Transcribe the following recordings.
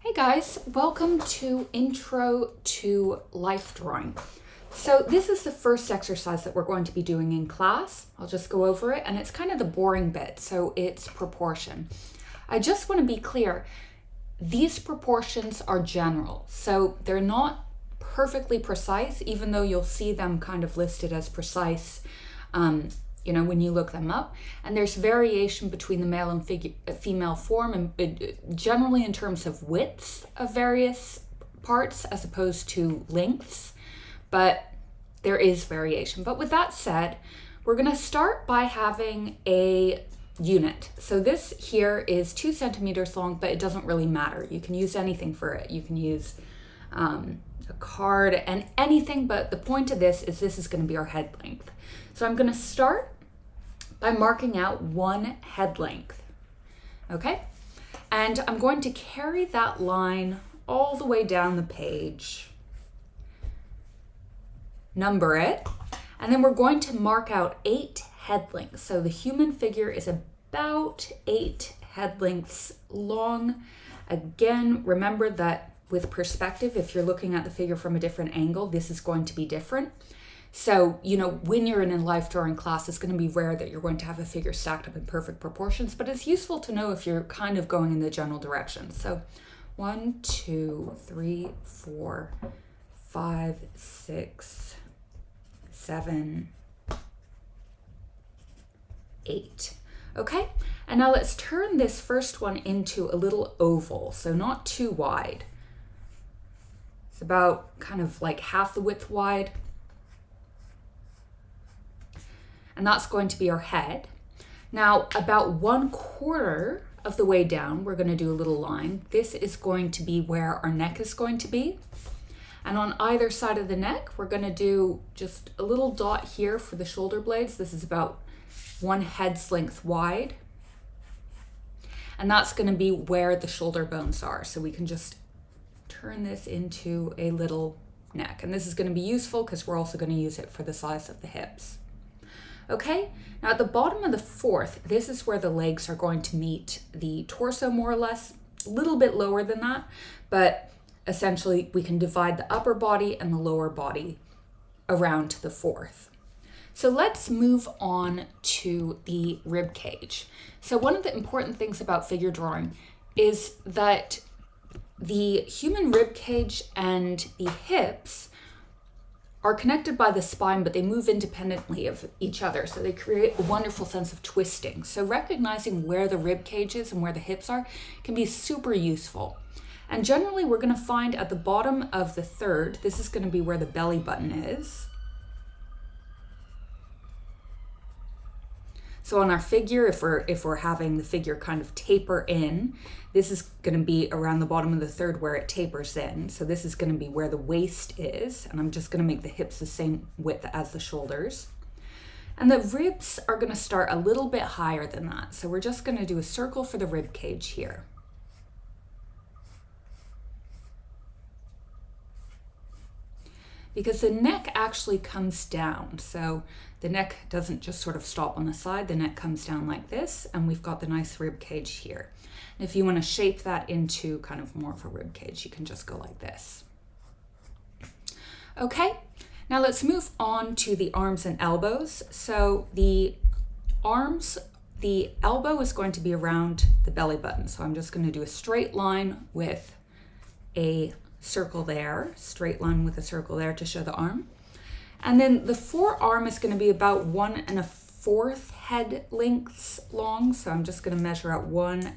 Hey guys, welcome to Intro to Life Drawing. So this is the first exercise that we're going to be doing in class. I'll just go over it, and it's kind of the boring bit, so it's proportion. I just want to be clear, these proportions are general, so they're not perfectly precise, even though you'll see them kind of listed as precise when you look them up. And there's variation between the male and female form, and generally in terms of widths of various parts as opposed to lengths, but there is variation. But with that said, we're going to start by having a unit. So this here is 2 centimeters long, but it doesn't really matter. You can use anything for it. You can use a card and anything, but the point of this is going to be our head length. So I'm going to start by marking out 1 head length, okay? And I'm going to carry that line all the way down the page, number it, and then we're going to mark out 8 head lengths. So the human figure is about 8 head lengths long. Again, remember that with perspective, if you're looking at the figure from a different angle, this is going to be different. So, when you're in a life drawing class, it's going to be rare that you're going to have a figure stacked up in perfect proportions, but it's useful to know if you're kind of going in the general direction. So 1, 2, 3, 4, 5, 6, 7, 8. Okay, and now let's turn this first one into a little oval, so not too wide. It's about kind of like half the width wide. And that's going to be our head. Now, about 1/4 of the way down, we're going to do a little line. This is going to be where our neck is going to be. And on either side of the neck, we're going to do just a little dot here for the shoulder blades. This is about 1 head's length wide. And that's going to be where the shoulder bones are. So we can just turn this into a little neck. And this is going to be useful because we're also going to use it for the size of the hips. Okay, now at the bottom of the 4th, this is where the legs are going to meet the torso more or less, a little bit lower than that, but essentially we can divide the upper body and the lower body around to the 4th. So let's move on to the rib cage. So one of the important things about figure drawing is that the human rib cage and the hips are connected by the spine, but they move independently of each other. So they create a wonderful sense of twisting. So recognizing where the rib cage is and where the hips are can be super useful. And generally we're going to find at the bottom of the 3rd, this is going to be where the belly button is. So on our figure, if we're having the figure kind of taper in, this is going to be around the bottom of the 3rd where it tapers in. So this is going to be where the waist is, and I'm just going to make the hips the same width as the shoulders. And the ribs are going to start a little bit higher than that. So we're just going to do a circle for the rib cage here. Because the neck actually comes down. So the neck doesn't just sort of stop on the side, the neck comes down like this, and we've got the nice rib cage here. And if you want to shape that into kind of more of a rib cage, you can just go like this. Okay, now let's move on to the arms and elbows. So the arms, the elbow is going to be around the belly button. So I'm just going to do a straight line with a circle there, straight line with a circle there to show the arm. And then the forearm is going to be about 1 1/4 head lengths long. So I'm just going to measure out 1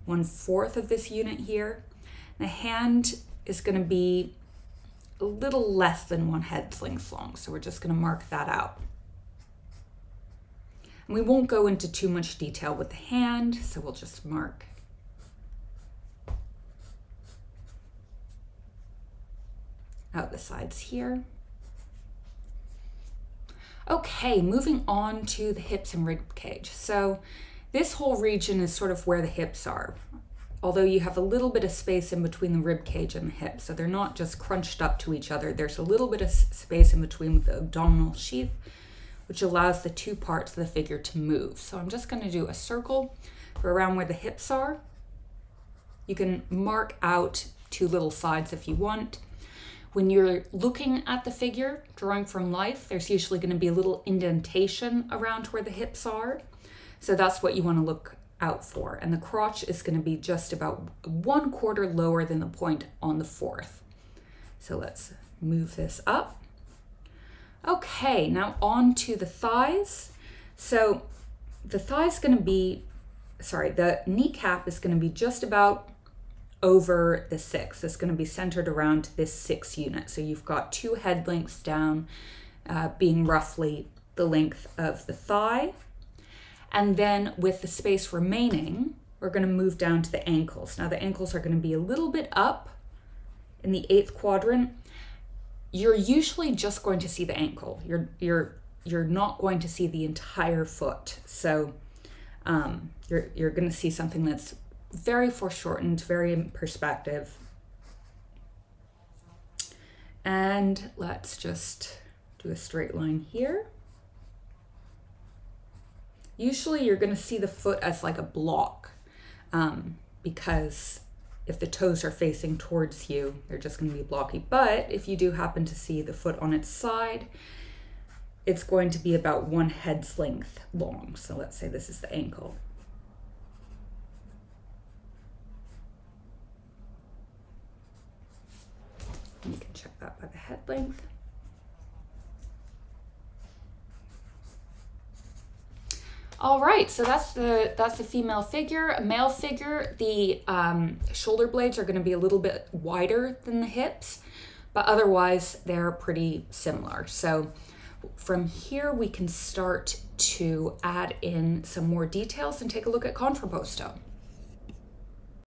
1/4 of this unit here. The hand is going to be a little less than 1 head's length long. So we're just going to mark that out. And we won't go into too much detail with the hand, so we'll just mark out the sides here. Okay, moving on to the hips and rib cage. So this whole region is sort of where the hips are, although you have a little bit of space in between the rib cage and the hips. So they're not just crunched up to each other. There's a little bit of space in between with the abdominal sheath, which allows the 2 parts of the figure to move. So I'm just going to do a circle for around where the hips are. You can mark out 2 little sides if you want. When you're looking at the figure, drawing from life, there's usually going to be a little indentation around where the hips are. So that's what you want to look out for. And the crotch is going to be just about 1/4 lower than the point on the 4th. So let's move this up. Okay, now on to the thighs. So the thigh's going to be, the kneecap is going to be just about over the 6. It's going to be centered around this 6 unit. So you've got 2 head lengths down, being roughly the length of the thigh. And then with the space remaining, we're going to move down to the ankles. Now the ankles are going to be a little bit up in the 8th quadrant. You're usually just going to see the ankle. You're not going to see the entire foot. So you're going to see something that's very foreshortened, very in perspective. And let's just do a straight line here. Usually you're going to see the foot as like a block, because if the toes are facing towards you, they're just going to be blocky. But if you do happen to see the foot on its side, it's going to be about 1 head's length long. So let's say this is the ankle. You can check that by the head length. All right, so that's the female figure. A male figure, the shoulder blades are going to be a little bit wider than the hips, but otherwise they're pretty similar. So from here we can start to add in some more details and take a look at contrapposto.